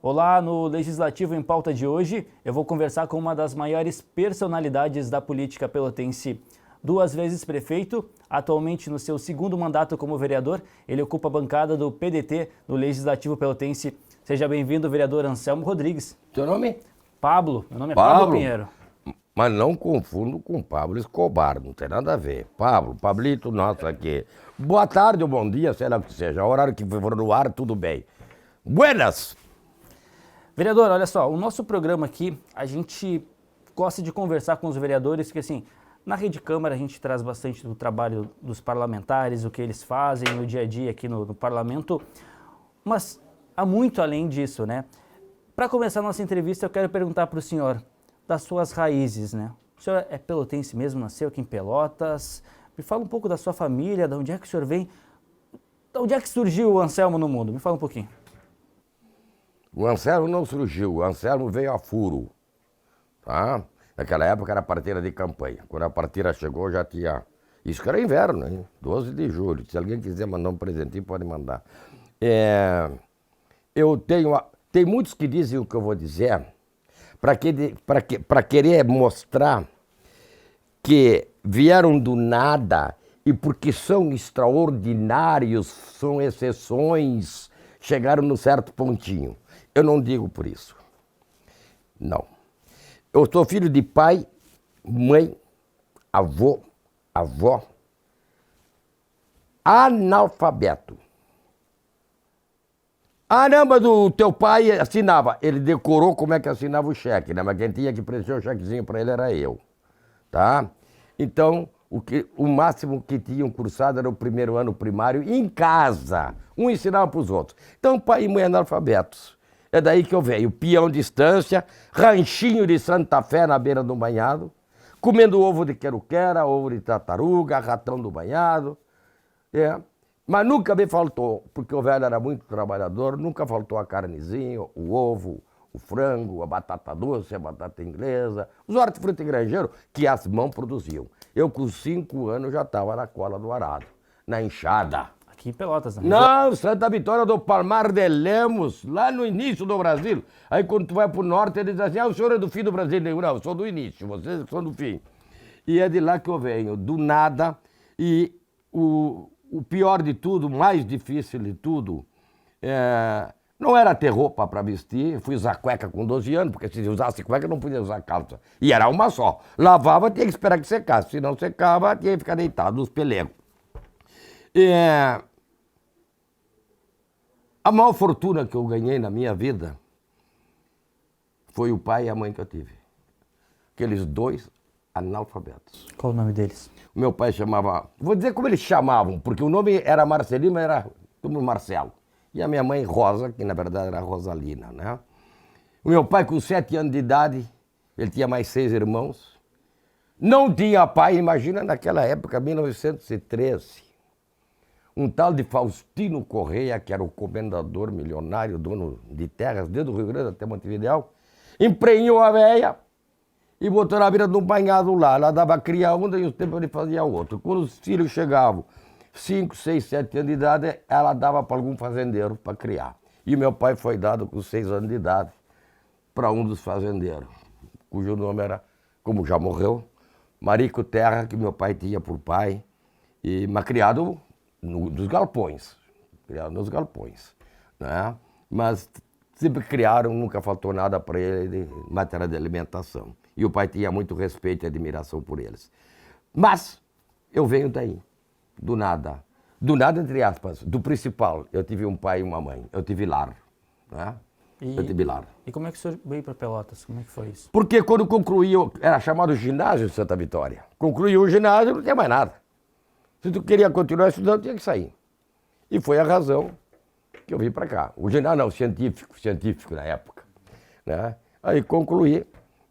Olá, no Legislativo em Pauta de hoje, eu vou conversar com uma das maiores personalidades da política pelotense. 2 vezes prefeito, atualmente no seu 2º mandato como vereador, ele ocupa a bancada do PDT no Legislativo pelotense. Seja bem-vindo, vereador Anselmo Rodrigues. Seu nome? Pablo, meu nome é Pablo Pinheiro. Mas não confundo com Pablo Escobar, não tem nada a ver. Pablito, nosso aqui. Boa tarde ou bom dia, sei lá o que seja. O horário que for no ar, tudo bem. Buenas! Vereador, olha só, o nosso programa aqui, a gente gosta de conversar com os vereadores, porque assim, na Rede Câmara a gente traz bastante do trabalho dos parlamentares, o que eles fazem no dia a dia aqui no parlamento, mas há muito além disso, né? Para começar a nossa entrevista, eu quero perguntar para o senhor das suas raízes, né? O senhor é pelotense mesmo, nasceu aqui em Pelotas? Me fala um pouco da sua família, de onde é que o senhor vem, de onde é que surgiu o Anselmo no mundo? Me fala um pouquinho. O Anselmo não surgiu, o Anselmo veio a furo, tá? Naquela época era parteira de campanha. Quando a parteira chegou já tinha... Isso que era inverno, hein? 12 de julho. Se alguém quiser mandar um presentinho, pode mandar. Eu tenho... Tem muitos que dizem o que eu vou dizer para querer mostrar que vieram do nada e porque são extraordinários, são exceções, chegaram num certo pontinho. Eu não digo por isso. Não. Eu sou filho de pai, mãe, avô, avó, analfabeto. Ah, não, mas o teu pai assinava. Ele decorou como é que assinava o cheque, né? Mas quem tinha que preencher o chequezinho para ele era eu, tá? Então, o máximo que tinham cursado era o 1º ano primário em casa. Um ensinava para os outros. Então, pai e mãe analfabetos. É daí que eu venho. Peão de estância, ranchinho de Santa Fé na beira do banhado, comendo ovo de quero-quera, ovo de tartaruga, ratão do banhado. Mas nunca me faltou, porque o velho era muito trabalhador, nunca faltou a carnezinha, o ovo, o frango, a batata doce, a batata inglesa, os hortifruti granjeiros que as mãos produziam. Eu com 5 anos já estava na cola do arado, na enxada. Aqui em Pelotas, né? Não, Santa Vitória do Palmar de Lemos, lá no início do Brasil. Aí quando tu vai pro norte, eles dizem assim, o senhor é do fim do Brasil. Não, eu sou do início, vocês são do fim. E é de lá que eu venho, do nada. E o pior de tudo, o mais difícil de tudo, não era ter roupa para vestir. Eu fui usar cueca com 12 anos, porque se usasse cueca não podia usar calça. E era uma só. Lavava, tinha que esperar que secasse. Se não secava, tinha que ficar deitado nos pelegos. A maior fortuna que eu ganhei na minha vida foi o pai e a mãe que eu tive. Aqueles 2 analfabetos. Qual o nome deles? O meu pai chamava... Vou dizer como eles chamavam, porque o nome era Marcelino, mas era como Marcelo. E a minha mãe Rosa, que na verdade era Rosalina, né? O meu pai com 7 anos de idade, ele tinha mais 6 irmãos. Não tinha pai, imagina naquela época, 1913. Um tal de Faustino Correia, que era o comendador milionário, dono de terras, desde o Rio Grande até Montevidéu, emprenhou a véia e botou na beira de um banhado lá. Ela dava cria uma e os tempos ele fazia outro. Quando os filhos chegavam, 5, 6, 7 anos de idade, ela dava para algum fazendeiro para criar. E meu pai foi dado com 6 anos de idade para um dos fazendeiros, cujo nome era, como já morreu, Marico Terra, que meu pai tinha por pai, mas criado nos galpões, né? Mas sempre criaram, nunca faltou nada para ele de matéria de alimentação. E o pai tinha muito respeito e admiração por eles. Mas eu venho daí, do nada, entre aspas, do principal. Eu tive um pai e uma mãe, eu tive lar, né? Eu tive lar. E como é que o senhor veio para Pelotas? Como é que foi isso? Porque quando concluí, era chamado ginásio de Santa Vitória. Concluí o ginásio, não tinha mais nada. Se tu queria continuar estudando, tinha que sair. E foi a razão que eu vim para cá. O ginásio não, científico na época, né? Aí concluí.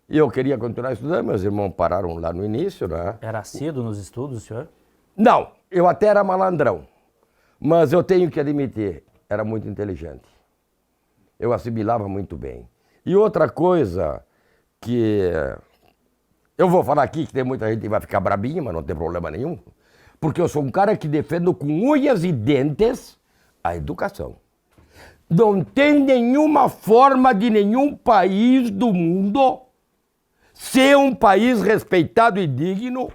E eu queria continuar estudando, meus irmãos pararam lá no início, né? Era assíduo nos estudos, senhor? Não, eu até era malandrão. Mas eu tenho que admitir, era muito inteligente. Eu assimilava muito bem. E outra coisa que... Eu vou falar aqui, que tem muita gente que vai ficar brabinha, mas não tem problema nenhum. Porque eu sou um cara que defendo com unhas e dentes a educação. Não tem nenhuma forma de nenhum país do mundo ser um país respeitado e digno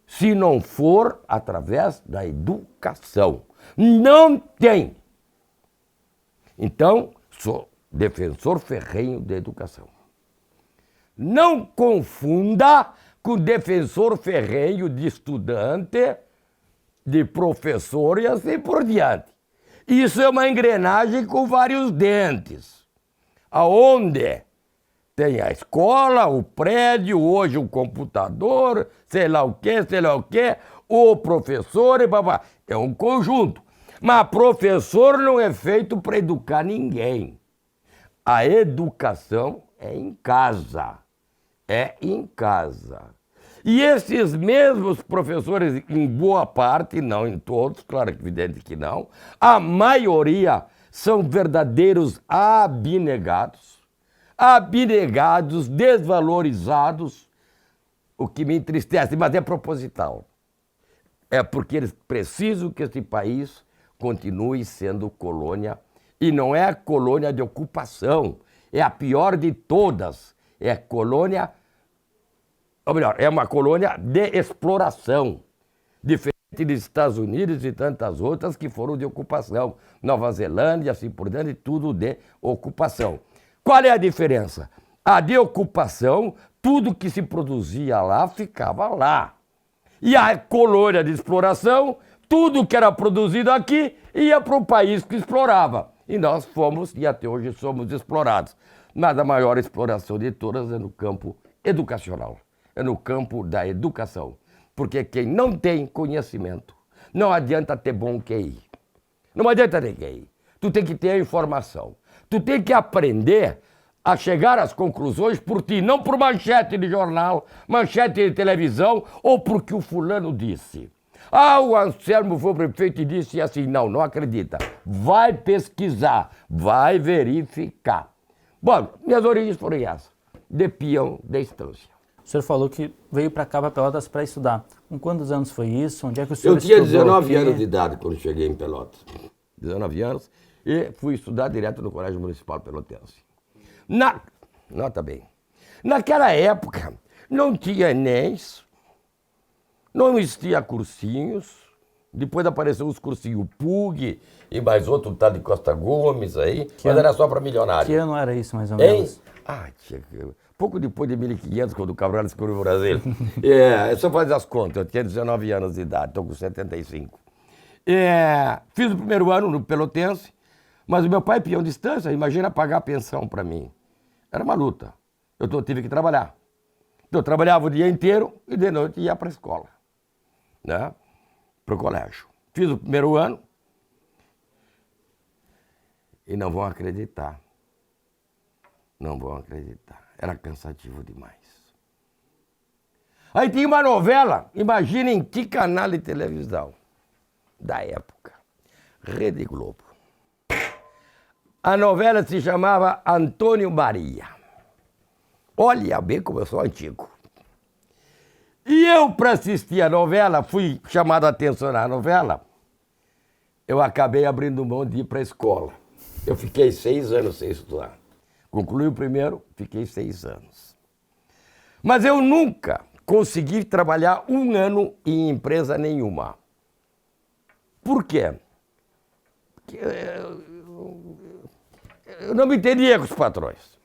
se não for através da educação. Não tem. Então, sou defensor ferrenho da educação. Não confunda com defensor ferrenho de estudante, de professor e assim por diante. Isso é uma engrenagem com vários dentes, aonde tem a escola, o prédio, hoje o computador, sei lá o quê, o professor e babá. É um conjunto. Mas professor não é feito para educar ninguém. A educação é em casa. É em casa. E esses mesmos professores, em boa parte, não em todos, claro que evidente que não, a maioria são verdadeiros abnegados, desvalorizados, o que me entristece, mas é proposital. É porque eles precisam que esse país continue sendo colônia, e não é a colônia de ocupação, é a pior de todas, é a colônia, ou melhor, é uma colônia de exploração, diferente dos Estados Unidos e tantas outras que foram de ocupação, Nova Zelândia, assim por diante, tudo de ocupação. Qual é a diferença? A de ocupação, tudo que se produzia lá ficava lá. E a colônia de exploração, tudo que era produzido aqui ia para o país que explorava. E nós fomos, e até hoje somos explorados. Mas a maior exploração de todas é no campo educacional, é no campo da educação. Porque quem não tem conhecimento, não adianta ter bom QI. Não adianta ter QI. Tu tem que ter a informação. Tu tem que aprender a chegar às conclusões por ti, não por manchete de jornal, manchete de televisão ou porque o fulano disse. Ah, o Anselmo foi prefeito e disse assim. Não, não acredita. Vai pesquisar, vai verificar. Bom, minhas origens foram essas, de peão da estância. O senhor falou que veio para cá, para Pelotas, para estudar. Com quantos anos foi isso? Onde é que o senhor Eu tinha estudou 19 aqui? anos de idade quando cheguei em Pelotas. 19 anos. E fui estudar direto no Colégio Municipal Pelotense. Nota bem, naquela época não tinha Enéms, não existia cursinhos, depois apareceu os cursinhos PUG e mais outro tal de Costa Gomes aí, mas era só para milionário. Que ano era isso, mais ou menos? Ah, pouco depois de 1500, quando o Cabral descobriu o Brasil. É só fazer as contas, eu tinha 19 anos de idade, estou com 75. Fiz o primeiro ano no Pelotense, mas o meu pai, peão de estância, imagina pagar a pensão para mim. Era uma luta. Eu tive que trabalhar. Então, eu trabalhava o dia inteiro e de noite ia para a escola, né? Para o colégio. Fiz o primeiro ano e não vão acreditar. Não vão acreditar. Era cansativo demais. Aí tinha uma novela, imaginem que canal de televisão da época. Rede Globo. A novela se chamava Antônio Maria. Olha bem como eu sou antigo. E eu, para assistir a novela, fui chamado a atenção na novela, eu acabei abrindo mão de ir para a escola. Eu fiquei 6 anos sem estudar. Concluí o primeiro, fiquei 6 anos. Mas eu nunca consegui trabalhar 1 ano em empresa nenhuma. Por quê? Porque eu não me entendia com os patrões.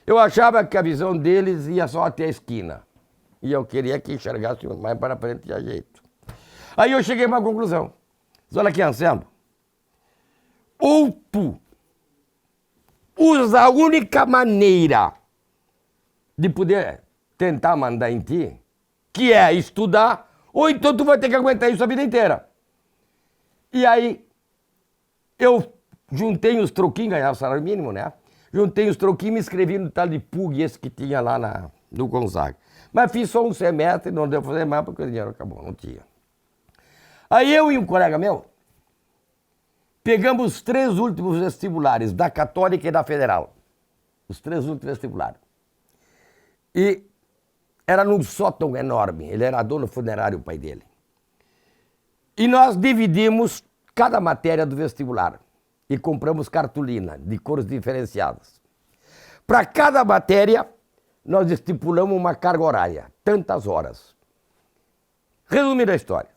Eu achava que a visão deles ia só até a esquina. E eu queria que enxergasse mais para frente de jeito. Aí eu cheguei a uma conclusão. Olha aqui, Anselmo. Ou tu usa a única maneira de poder tentar mandar em ti, que é estudar, ou então tu vai ter que aguentar isso a vida inteira. E aí eu juntei os troquinhos, ganhava o salário mínimo, né? Juntei os troquinhos e me inscrevi no tal de PUG, esse que tinha lá no Gonzaga. Mas fiz só um semestre, não deu pra fazer mais porque o dinheiro acabou, não tinha. Aí eu e um colega meu pegamos os 3 últimos vestibulares, da Católica e da Federal. Os 3 últimos vestibulares. E era num sótão enorme, ele era dono funerário, o pai dele. E nós dividimos cada matéria do vestibular. e compramos cartolina de cores diferenciadas. Para cada matéria, nós estipulamos uma carga horária, tantas horas. Resumindo a história,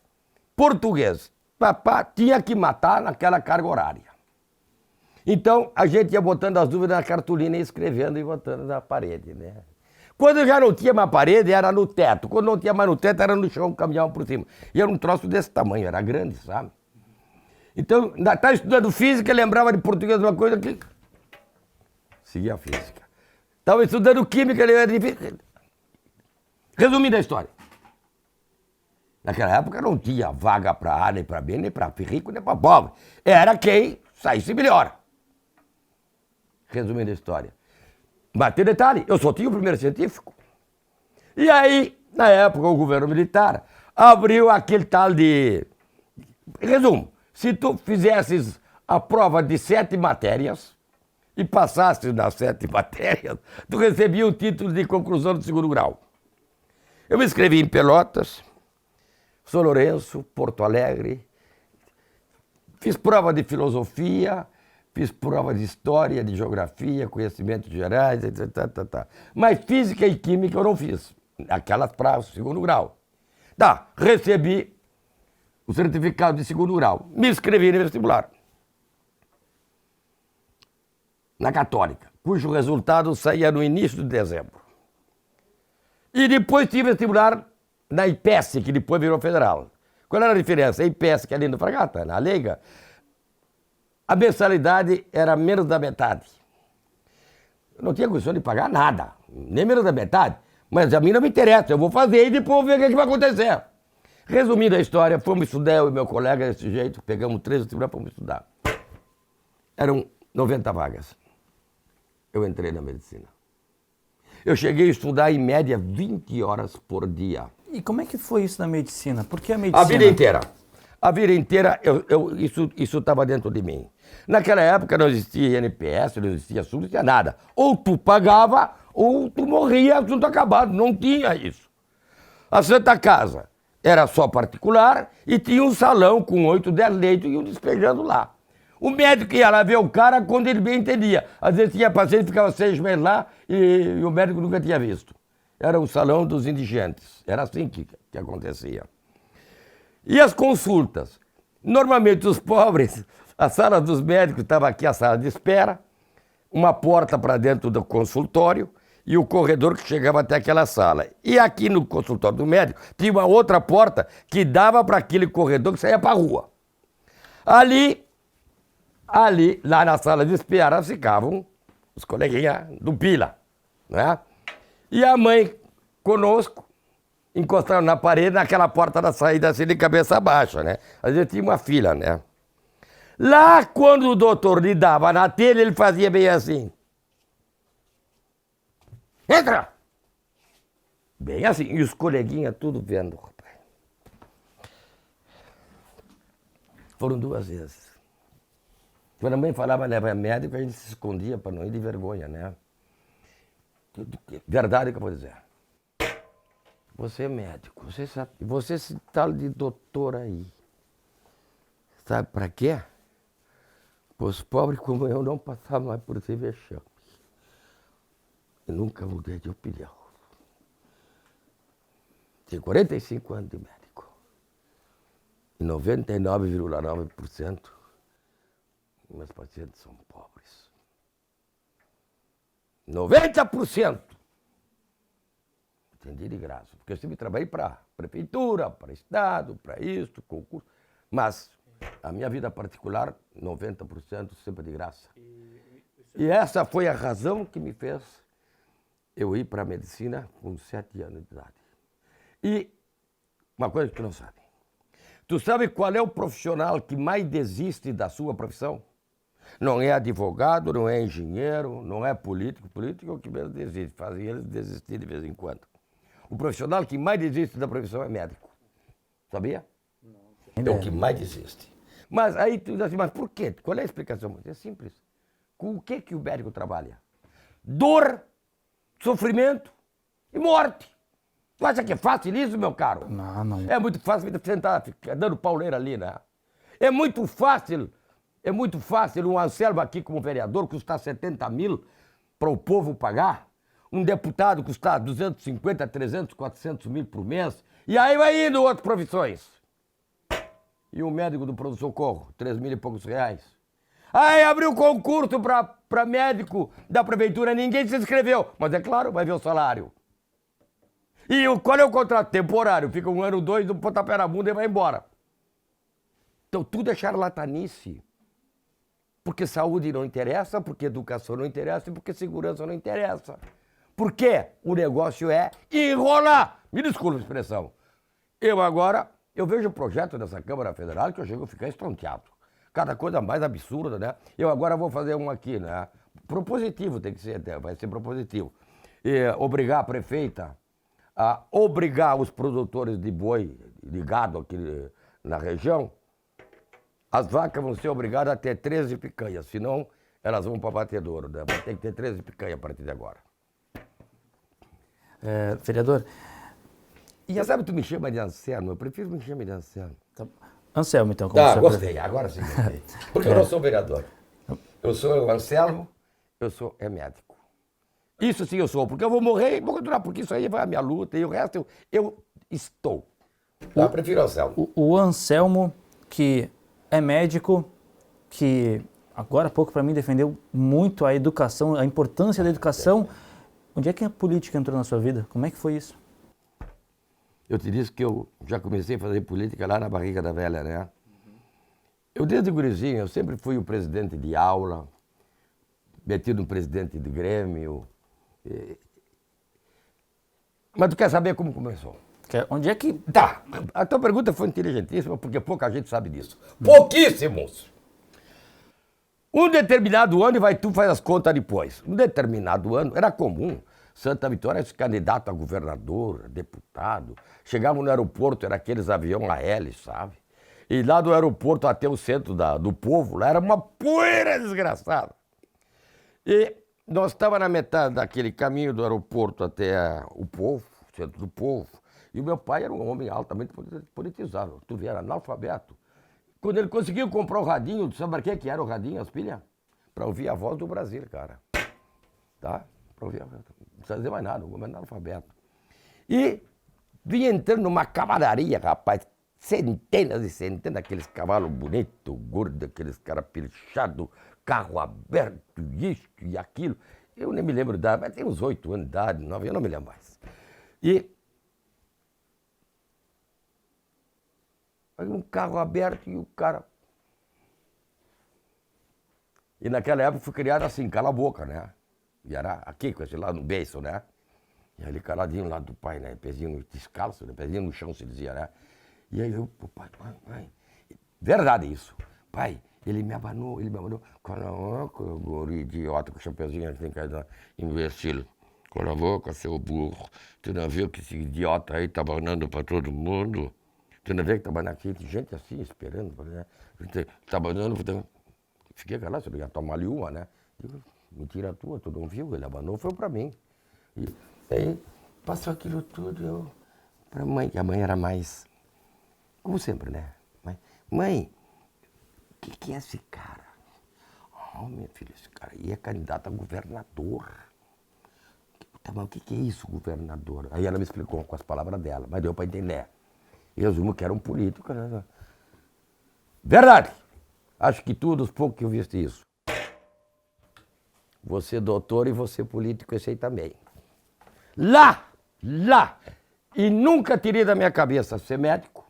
português, papá tinha que matar naquela carga horária. Então, a gente ia botando as dúvidas na cartolina e escrevendo e botando na parede, né? Quando já não tinha mais parede, era no teto. Quando não tinha mais no teto, era no chão, caminhava por cima. E era um troço desse tamanho, era grande, sabe? Então, estava estudando física, lembrava de português uma coisa que... seguia a física. Estava estudando química, lembrava de física. Resumindo a história. Naquela época não tinha vaga para A, nem para B, nem para rico, nem para pobre. Era quem saísse melhor. Resumindo a história. Mas tem detalhe, eu só tinha o primeiro científico. E aí, na época, o governo militar abriu aquele tal de... Resumo, se tu fizesses a prova de 7 matérias e passasses nas 7 matérias, tu recebia o título de conclusão do segundo grau. Eu me inscrevi em Pelotas, São Lourenço, Porto Alegre, fiz prova de filosofia, fiz prova de história, de geografia, conhecimentos gerais, etc. Mas física e química eu não fiz, aquelas para o segundo grau. Tá, recebi o certificado de segundo grau, me inscrevi no vestibular. Na Católica, cujo resultado saía no início de dezembro. E depois tive vestibular na IPES, que depois virou federal. Qual era a diferença? A IPES, que é ali no Fragata, na Leiga, a mensalidade era menos da metade. Eu não tinha condição de pagar nada, nem menos da metade. Mas a mim não me interessa, eu vou fazer e depois vou ver o que vai acontecer. Resumindo a história, fomos estudar, eu e meu colega desse jeito, pegamos 3 vestibulares para estudar. Eram 90 vagas. Eu entrei na medicina. Eu cheguei a estudar em média 20 horas por dia. E como é que foi isso na medicina? Por que a medicina? A vida inteira. A vida inteira, isso estava dentro de mim. Naquela época não existia INPS, não existia SUS, não tinha nada. Ou tu pagava, ou tu morria, assunto acabado. Não tinha isso. A Santa Casa era só particular e tinha um salão com 8, 10 leitos e um despejando lá. O médico ia lá ver o cara quando ele bem entendia. Às vezes tinha paciente que ficava 6 meses lá e o médico nunca tinha visto. Era o salão dos indigentes. Era assim que acontecia. E as consultas? Normalmente os pobres, a sala dos médicos estava aqui, a sala de espera, uma porta para dentro do consultório e o corredor que chegava até aquela sala. E aqui no consultório do médico tinha uma outra porta que dava para aquele corredor que saía para a rua. Ali, lá na sala de espera, ficavam os coleguinhas do Pila, né? E a mãe conosco, encostaram na parede, naquela porta da saída assim de cabeça baixa, né? A gente tinha uma filha, né? Lá, quando o doutor lhe dava na telha, ele fazia bem assim. Entra! Bem assim, e os coleguinhas tudo vendo, rapaz. Foram 2 vezes. Quando a mãe falava levar médico, a gente se escondia para não ir de vergonha, né? Verdade que eu vou dizer. Você é médico, você sabe, você esse tal de doutor aí, sabe para quê? Para os pobres como eu não passar mais por esse vexame. Eu nunca mudei de opinião. Tenho 45 anos de médico. E 99,9% meus pacientes são pobres. 90%. Entendi de graça, porque eu sempre trabalhei para prefeitura, para estado, para isso, concurso, mas a minha vida particular, 90% sempre de graça. E essa foi a razão que me fez eu ir para a medicina com 7 anos de idade. E uma coisa que tu não sabe. Tu sabe qual é o profissional que mais desiste da sua profissão? Não é advogado, não é engenheiro, não é político. Político é o que mesmo desiste, fazem eles desistir de vez em quando. O profissional que mais desiste da profissão é médico. Sabia? É o que mais desiste. Mas aí tu diz assim, mas por quê? Qual é a explicação? É simples. Com o que o médico trabalha? Dor, sofrimento e morte. Tu acha que é fácil isso, meu caro? Não. É muito fácil sentar dando pauleira ali, né? É muito fácil É muito fácil um Anselmo aqui como vereador custar 70 mil para o povo pagar. Um deputado custar 250, 300, 400 mil por mês. E aí vai indo outras profissões. E um médico do pronto-socorro, 3 mil e poucos reais. Aí abriu concurso para médico da prefeitura, ninguém se inscreveu. Mas é claro, vai ver o salário. E qual é o contrato? Temporário. Fica 1 ano, 2, do pontapé na bunda e vai embora. Então tudo é charlatanice. Porque saúde não interessa, porque educação não interessa e porque segurança não interessa. Porque o negócio é enrolar. Me desculpa a expressão. Eu vejo o projeto dessa Câmara Federal que eu chego a ficar estonteado. Cada coisa mais absurda, né? Eu agora vou fazer um aqui, né? Propositivo tem que ser, vai ser propositivo. Obrigar a prefeita a obrigar os produtores de boi, de gado aqui na região, as vacas vão ser obrigadas a ter 13 picanhas, senão elas vão para batedouro, né? Vai ter que ter 13 picanhas a partir de agora. Vereador... E sabe, tu me chama de Anselmo, eu prefiro me chamar de Anselmo. Tá. Anselmo, então. Como Gostei, agora sim gostei. Porque eu não sou vereador. Eu sou o Anselmo, é médico. Isso sim eu sou, porque eu vou morrer e vou continuar, porque isso aí vai a minha luta e o resto eu estou. Eu prefiro o Anselmo. O Anselmo, que é médico, que agora há pouco para mim defendeu muito a educação, a importância da educação. Onde é que a política entrou na sua vida? Como é que foi isso? Eu te disse que eu já comecei a fazer política lá na barriga da velha, né? Eu desde gurizinho, eu sempre fui o presidente de aula, metido no presidente de grêmio. Mas tu quer saber como começou? Onde é que... Tá, a tua pergunta foi inteligentíssima, porque pouca gente sabe disso. Pouquíssimos! Um determinado ano, tu faz as contas depois. Um determinado ano, era comum Santa Vitória se candidato a governador, a deputado. Chegavam no aeroporto, era aqueles aviões a hélice, sabe? E lá do aeroporto até o centro do povo, lá era uma poeira desgraçada. E nós estávamos na metade daquele caminho do aeroporto até o povo, o centro do povo. E o meu pai era um homem altamente politizado. Tu vê, era analfabeto. Quando ele conseguiu comprar o radinho, tu sabe para que era o radinho, as pilhas? Para ouvir a voz do Brasil, cara. Tá? Para ouvir, não precisa dizer mais nada, o homem era analfabeto. E vinha entrando numa cavalaria, rapaz, centenas e centenas daqueles cavalos bonitos, gordos, aqueles caras pilchados, carro aberto, isso e aquilo. Eu nem me lembro da idade, mas tem uns 8 anos de idade, 9, eu não me lembro mais. E um carro aberto e o cara... E naquela época foi criado assim, cala a boca, né? E era aqui, com esse lado no beiço, né? E ali caladinho lá do pai, né? Pezinho descalço, né? Pezinho no chão, se dizia, né? E aí eu, pai. Verdade isso. Pai, ele me abanou. Cala guri idiota, com o chapeuzinho assim, imbecil. Cala a boca, seu burro. Tu não viu que esse idiota aí tá abanando pra todo mundo? Tu não vê que tá abanando aqui? Tem gente assim, esperando, né? Tá abanando, fiquei calado, você ia tomar ali uma, né? Mentira tua, tu não viu? Ele abanou, foi pra mim. E aí, passou aquilo tudo, eu... Pra mãe, que a mãe era mais... Como sempre, né? Mãe, o que é esse cara? Oh, minha filha, esse cara aí é candidato a governador. Tá, mas o que é isso, governador? Aí ela me explicou com as palavras dela, mas deu pra entender. E resumo que era um político, né? Verdade! Acho que tu, dos poucos que eu viste isso. Você doutor e você político, eu sei também. Lá! E nunca tirei da minha cabeça ser médico.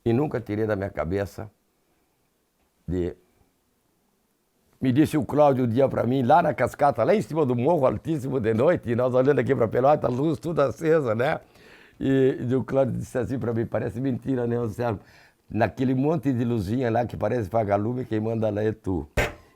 E nunca tirei da minha cabeça de... Me disse o Cláudio um dia pra mim, lá na cascata, lá em cima do morro, altíssimo de noite, e nós olhando aqui pra Pelota, a luz tudo acesa, né? E o Cláudio disse assim pra mim, parece mentira, né, Anselmo? Naquele monte de luzinha lá que parece vagalume, quem manda lá é tu.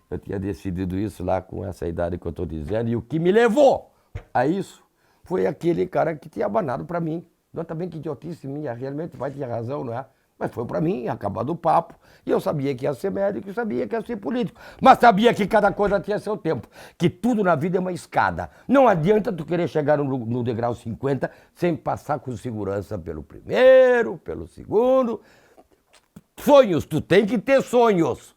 Eu tinha decidido isso lá com essa idade que eu estou dizendo, e o que me levou a isso foi aquele cara que tinha abanado para mim. Não, também que idiotice minha, realmente vai ter razão, não é? Mas foi para mim, acabado o papo. E eu sabia que ia ser médico, sabia que ia ser político. Mas sabia que cada coisa tinha seu tempo. Que tudo na vida é uma escada. Não adianta tu querer chegar no degrau 50 sem passar com segurança pelo primeiro, pelo segundo. Sonhos, tu tem que ter sonhos.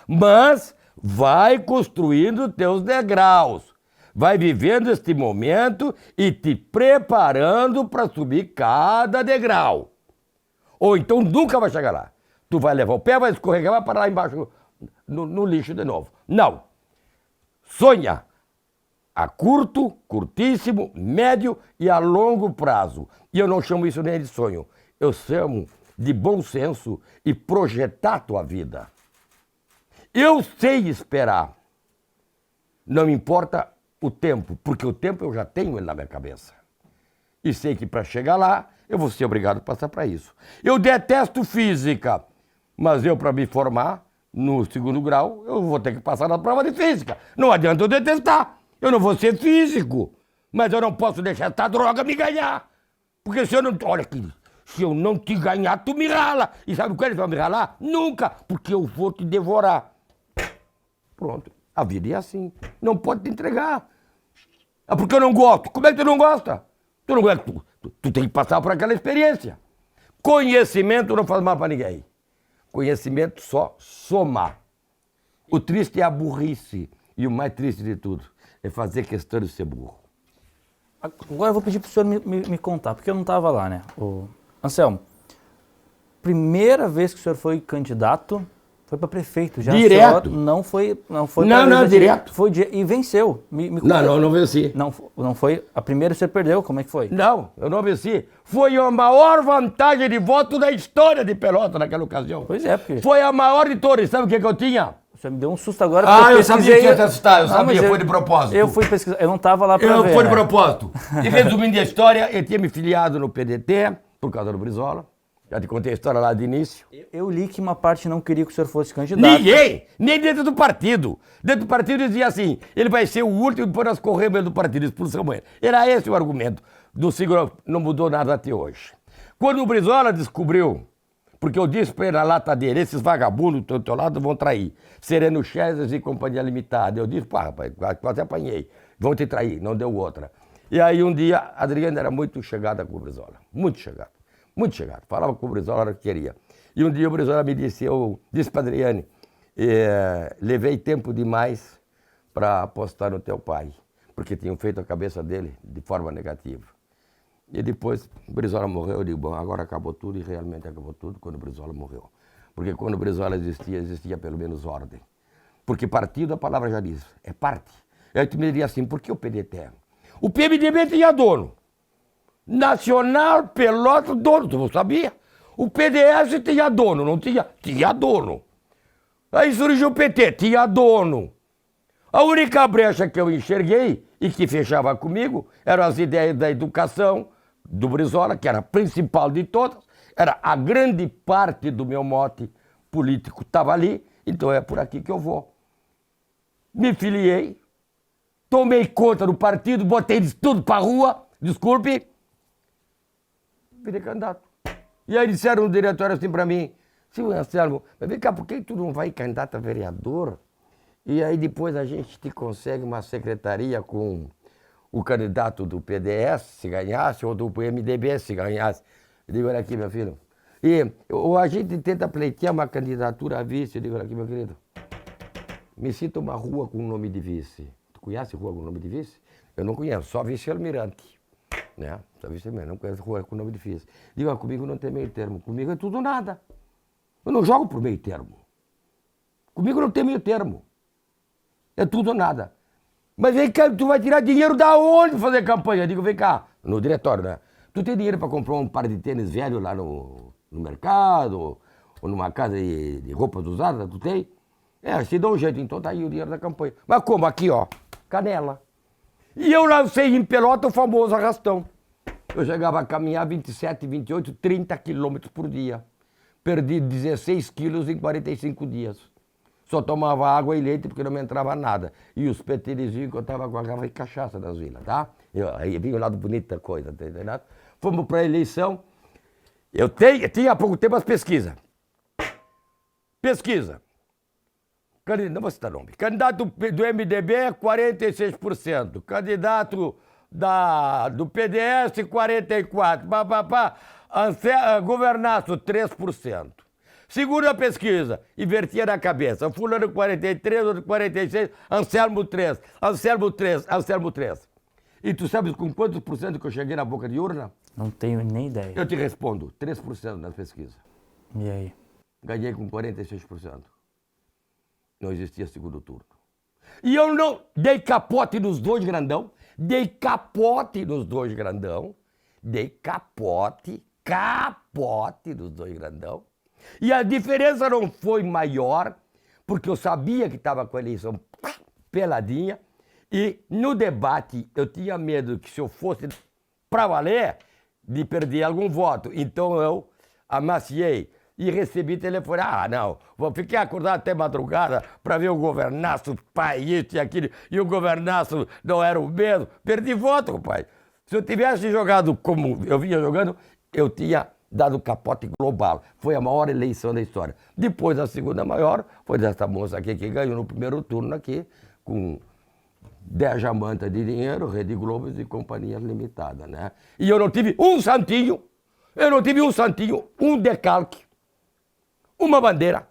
Mas vai construindo teus degraus. Vai vivendo este momento e te preparando para subir cada degrau. Ou então nunca vai chegar lá. Tu vai levar o pé, vai escorregar, vai parar lá embaixo no lixo de novo. Não. Sonha a curto, curtíssimo, médio e a longo prazo. E eu não chamo isso nem de sonho. Eu chamo de bom senso e projetar a tua vida. Eu sei esperar. Não me importa o tempo, porque o tempo eu já tenho ele na minha cabeça. E sei que para chegar lá, eu vou ser obrigado a passar para isso. Eu detesto física, mas eu, para me formar no 2º grau, eu vou ter que passar na prova de física. Não adianta eu detestar. Eu não vou ser físico, mas eu não posso deixar essa droga me ganhar. Porque se eu não... Olha aqui, se eu não te ganhar, tu me rala. E sabe quando eles vão me ralar? Nunca, porque eu vou te devorar. Pronto. A vida é assim. Não pode te entregar. É porque eu não gosto. Como é que tu não gosta? Tu não gosta. Tu tem que passar por aquela experiência. Conhecimento não faz mal para ninguém. Conhecimento só soma. O triste é a burrice. E o mais triste de tudo é fazer questão de ser burro. Agora eu vou pedir para o senhor me contar, porque eu não estava lá, né? Anselmo, primeira vez que o senhor foi candidato... Foi para prefeito já. Direto. Não foi. Não, direto. Foi e venceu. Não venci. Não foi. A primeira você perdeu, como é que foi? Não, eu não venci. Foi a maior vantagem de voto da história de Pelotas naquela ocasião. Pois é, porque... Foi a maior de todas. Sabe o que eu tinha? Você me deu um susto agora. Eu sabia que ia te assustar. Eu sabia, foi de propósito. Eu fui pesquisar, eu não estava lá para ver. Foi de propósito. E resumindo a história, eu tinha me filiado no PDT, por causa do Brizola. Já te contei a história lá de início. Eu li que uma parte não queria que o senhor fosse candidato. Ninguém! Nem dentro do partido. Dentro do partido dizia assim, ele vai ser o último e depois nós corremos do partido, expulsamos ele. Era esse o argumento. Do Sigurd não mudou nada até hoje. Quando o Brizola descobriu, porque eu disse para ele na lata dele, esses vagabundos do teu lado vão trair. Sereno Chesas e Companhia Limitada. Eu disse, pá, rapaz, quase apanhei. Vão te trair, não deu outra. E aí um dia, a Adriana era muito chegada com o Brizola. Muito chegada. Muito chegado. Falava com o Brizola a hora que queria. E um dia o Brizola me disse, eu disse para Adriane, levei tempo demais para apostar no teu pai, porque tinham feito a cabeça dele de forma negativa. E depois o Brizola morreu, eu digo, bom, agora acabou tudo, e realmente acabou tudo quando o Brizola morreu. Porque quando o Brizola existia pelo menos ordem. Porque partido, a palavra já diz, é parte. Aí tu me diria assim, por que o PDT? O PMDB tinha dono. Nacional, Pelotas, dono, tu não sabia? O PDS tinha dono, não tinha? Tinha dono. Aí surgiu o PT, tinha dono. A única brecha que eu enxerguei e que fechava comigo eram as ideias da educação do Brizola, que era a principal de todas, era a grande parte do meu mote político estava ali, então é por aqui que eu vou. Me filiei, tomei conta do partido, botei tudo para rua, desculpe, virei candidato. E aí disseram no diretório assim para mim, Silvio Anselmo, mas vem cá, por que tu não vai candidato a vereador? E aí depois a gente te consegue uma secretaria com o candidato do PDS, se ganhasse, ou do MDB, se ganhasse. Eu digo, olha aqui, meu filho. Ou a gente tenta pleitear uma candidatura a vice. Eu digo, olha aqui, meu querido. Me cita uma rua com o nome de vice. Tu conhece rua com o nome de vice? Eu não conheço, só vice-almirante. Né? Só vice-almirante, não conheço rua com o nome de vice. Digo, comigo não tem meio termo. Comigo é tudo nada. Eu não jogo por meio termo. Comigo não tem meio termo. É tudo ou nada. Mas vem cá, tu vai tirar dinheiro da onde fazer campanha? Eu digo, vem cá, no diretório, né? Tu tem dinheiro para comprar um par de tênis velho lá no mercado, ou numa casa de roupas usadas, tu tem? Se dá um jeito, então tá aí o dinheiro da campanha. Mas como? Aqui, ó, canela. E eu lancei em Pelota o famoso arrastão. Eu chegava a caminhar 27, 28, 30 quilômetros por dia. Perdi 16 quilos em 45 dias. Só tomava água e leite porque não me entrava nada. E os PT diziam que eu estava com a garrafa de cachaça nas vilas, tá? Aí vinha o lado bonito da coisa, tá entendendo? Fomos para a eleição. Eu tinha há pouco tempo as pesquisas. Pesquisa. Não vou citar nome. Candidato do MDB, 46%. Candidato do PDS, 44%. Governaço, 3%. Segunda pesquisa, invertia na cabeça. Fulano 43, outro 46, Anselmo 3, Anselmo 3, Anselmo 3. E tu sabes com quantos por cento que eu cheguei na boca de urna? Não tenho nem ideia. Eu te respondo, 3% nas pesquisas. E aí? Ganhei com 46%. Não existia segundo turno. E eu não dei capote nos dois grandão, dei capote nos dois grandão, dei capote nos dois grandão. E a diferença não foi maior, porque eu sabia que estava com a eleição peladinha, e no debate eu tinha medo que se eu fosse para valer, de perder algum voto. Então eu amaciei e recebi telefone. Ah, não, vou ficar acordado até madrugada para ver o governaço, pai, isso e aquilo, e o governaço não era o mesmo. Perdi voto, pai. Se eu tivesse jogado como eu vinha jogando, eu tinha dado capote global. Foi a maior eleição da história. Depois, a segunda maior foi dessa moça aqui que ganhou no primeiro turno aqui, com 10 jamantas de dinheiro, Rede Globo e companhias limitadas, né? E eu não tive um santinho, um decalque, uma bandeira,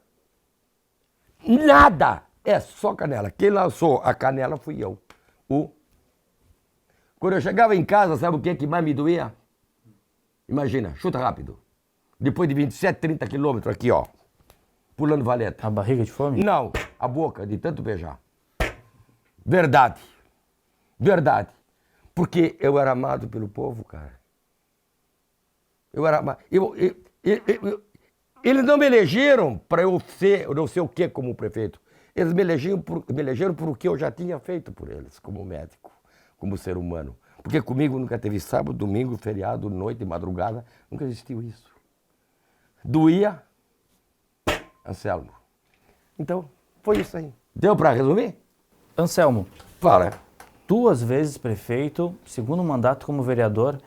nada, é só canela. Quem lançou a canela fui eu. Quando eu chegava em casa, sabe o que mais me doía? Imagina, chuta rápido. Depois de 27, 30 quilômetros aqui, ó, pulando valeta. A barriga de fome? Não, a boca de tanto beijar. Verdade. Verdade. Porque eu era amado pelo povo, cara. Eu era amado. Eles não me elegeram para eu ser, não sei o que, como prefeito. Eles me elegeram por o que eu já tinha feito por eles, como médico, como ser humano. Porque comigo nunca teve sábado, domingo, feriado, noite, madrugada. Nunca existiu isso. Doía, Anselmo. Então, foi isso aí. Deu para resumir? Anselmo, Fala. 2 vezes prefeito, segundo mandato como vereador.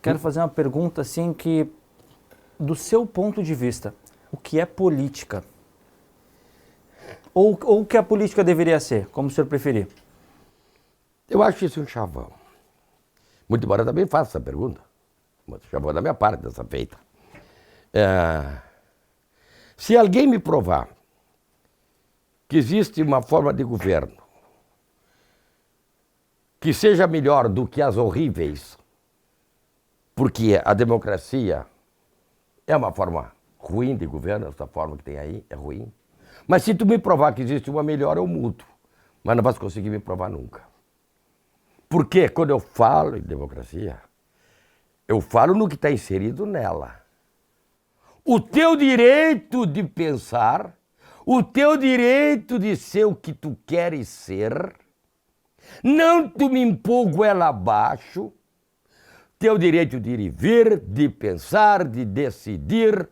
Quero fazer uma pergunta assim que, do seu ponto de vista, o que é política? Ou o que a política deveria ser, como o senhor preferir? Eu acho isso um chavão. Muito embora eu também faça essa pergunta. Mas chavão da minha parte dessa feita. Se alguém me provar que existe uma forma de governo que seja melhor do que as horríveis, porque a democracia é uma forma ruim de governo, essa forma que tem aí é ruim. Mas se tu me provar que existe uma melhor, eu mudo. Mas não vais conseguir me provar nunca. Porque quando eu falo em democracia, eu falo no que está inserido nela. O teu direito de pensar, o teu direito de ser o que tu queres ser, não tu me impor goela abaixo, teu direito de ir e vir, de pensar, de decidir,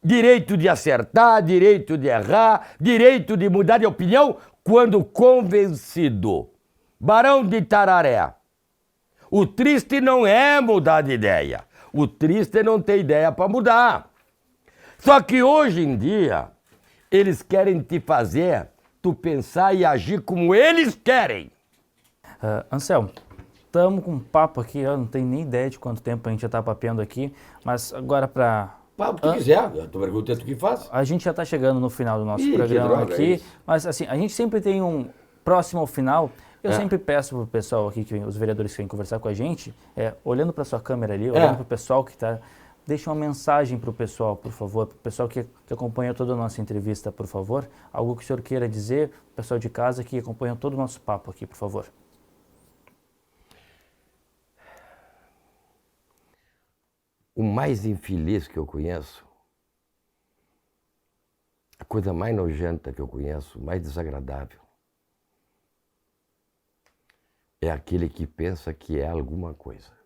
direito de acertar, direito de errar, direito de mudar de opinião quando convencido. Barão de Tararé. O triste não é mudar de ideia. O triste é não ter ideia para mudar. Só que hoje em dia, eles querem te fazer tu pensar e agir como eles querem. Anselmo, estamos com um papo aqui, eu não tenho nem ideia de quanto tempo a gente já está papeando aqui, mas agora para... O que tu quiser, eu tô perguntando o que faz. A gente já está chegando no final do nosso Ih, programa que droga, aqui, é isso. mas assim, a gente sempre tem um próximo ao final. Eu sempre peço pro pessoal aqui, os vereadores que vêm conversar com a gente, olhando para sua câmera ali, olhando para o pessoal que está... Deixa uma mensagem para o pessoal, por favor, para o pessoal que acompanha toda a nossa entrevista, por favor. Algo que o senhor queira dizer, o pessoal de casa que acompanha todo o nosso papo aqui, por favor. O mais infeliz que eu conheço, a coisa mais nojenta que eu conheço, mais desagradável, é aquele que pensa que é alguma coisa.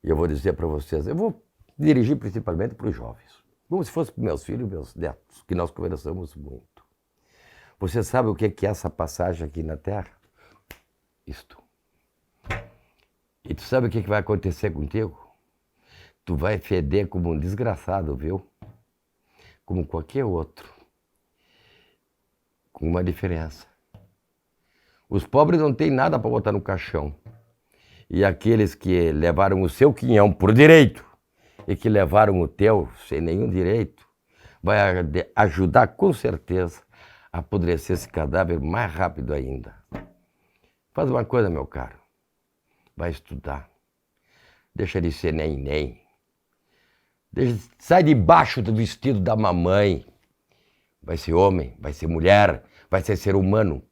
E eu vou dizer para vocês, eu vou dirigir principalmente para os jovens, como se fosse para meus filhos e meus netos, que nós conversamos muito. Você sabe o que é essa passagem aqui na Terra? Isto. E tu sabe o que vai acontecer contigo? Tu vai feder como um desgraçado, viu? Como qualquer outro. Com uma diferença. Os pobres não têm nada para botar no caixão. E aqueles que levaram o seu quinhão por direito e que levaram o teu sem nenhum direito, vai ajudar com certeza a apodrecer esse cadáver mais rápido ainda. Faz uma coisa, meu caro. Vai estudar. Deixa de ser nem. Sai debaixo do vestido da mamãe. Vai ser homem, vai ser mulher, vai ser humano.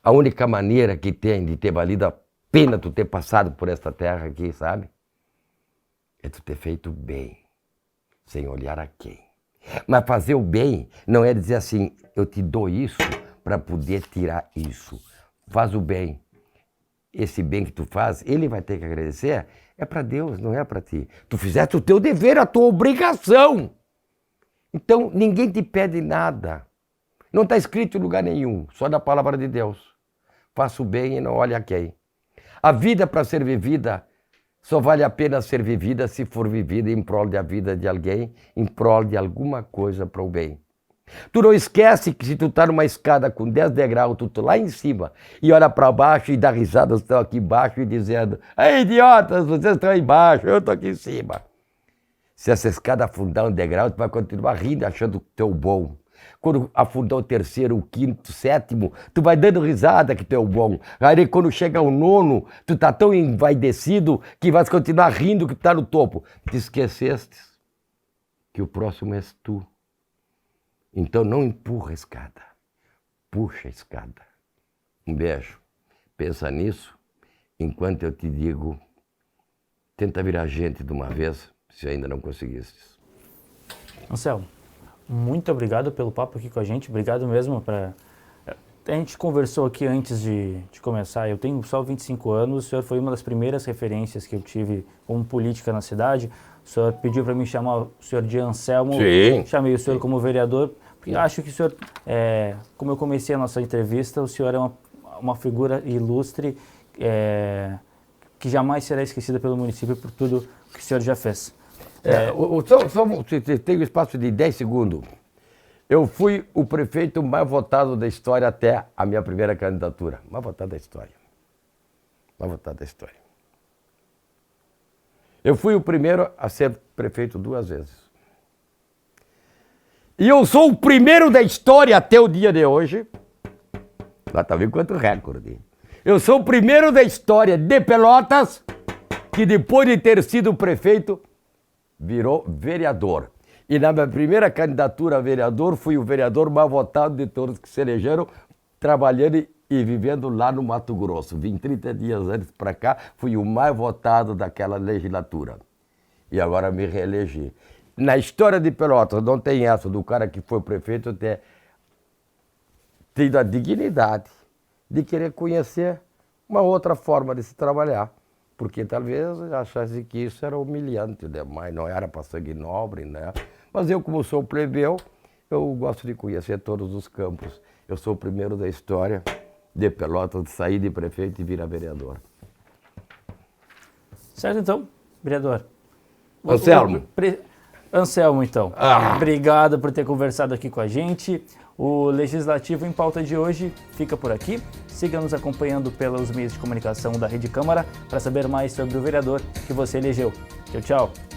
A única maneira que tem de ter valido a pena tu ter passado por esta terra aqui, sabe? É tu ter feito bem, sem olhar a quem. Mas fazer o bem não é dizer assim, eu te dou isso para poder tirar isso. Faz o bem. Esse bem que tu faz, ele vai ter que agradecer, é para Deus, não é para ti. Tu fizeste o teu dever, a tua obrigação. Então, ninguém te pede nada. Não está escrito em lugar nenhum, só na palavra de Deus. Faça o bem e não olhe a quem. A vida para ser vivida só vale a pena ser vivida se for vivida em prol da vida de alguém, em prol de alguma coisa para o bem. Tu não esquece que se tu tá numa escada com 10 degraus, tu tá lá em cima e olha para baixo e dá risada, vocês estão aqui embaixo e dizendo: "Ei, idiotas, vocês estão aí embaixo, eu tô aqui em cima". Se essa escada afundar um degrau, tu vai continuar rindo, achando que tu é o bom. Quando afundar o terceiro, o quinto, o sétimo, tu vai dando risada que tu é o bom. Aí quando chega o nono, tu tá tão envaidecido que vai continuar rindo que tu tá no topo. Te esqueceste que o próximo és tu. Então não empurra a escada, puxa a escada. Um beijo. Pensa nisso, enquanto eu te digo, tenta virar gente de uma vez, se ainda não conseguiste. Anselmo, muito obrigado pelo papo aqui com a gente, obrigado mesmo. A gente conversou aqui antes de começar, eu tenho só 25 anos, o senhor foi uma das primeiras referências que eu tive como política na cidade. O senhor pediu para mim chamar o senhor de Anselmo. Sim. Chamei o senhor como vereador, porque acho que o senhor, como eu comecei a nossa entrevista, o senhor é uma figura ilustre, que jamais será esquecida pelo município por tudo que o senhor já fez. Tem um espaço de 10 segundos. Eu fui o prefeito mais votado da história até a minha primeira candidatura. Mais votado da história. Mais votado da história. Eu fui o primeiro a ser prefeito 2 vezes. E eu sou o primeiro da história até o dia de hoje. Lá tá vendo quanto recorde. Eu sou o primeiro da história de Pelotas que depois de ter sido prefeito virou vereador. E na minha primeira candidatura a vereador, fui o vereador mais votado de todos que se elegeram, trabalhando e vivendo lá no Mato Grosso. Vim 30 dias antes para cá, fui o mais votado daquela legislatura. E agora me reelegi. Na história de Pelotas não tem essa do cara que foi prefeito ter tido a dignidade de querer conhecer uma outra forma de se trabalhar. Porque talvez achasse que isso era humilhante demais, não era para sangue nobre, né? Mas eu, como sou plebeu, eu gosto de conhecer todos os campos. Eu sou o primeiro da história de Pelotas de sair de prefeito e virar vereador. Certo, então, vereador. Anselmo. Anselmo, então. Obrigado por ter conversado aqui com a gente. O Legislativo em Pauta de hoje fica por aqui. Siga nos acompanhando pelos meios de comunicação da Rede Câmara para saber mais sobre o vereador que você elegeu. Tchau, tchau.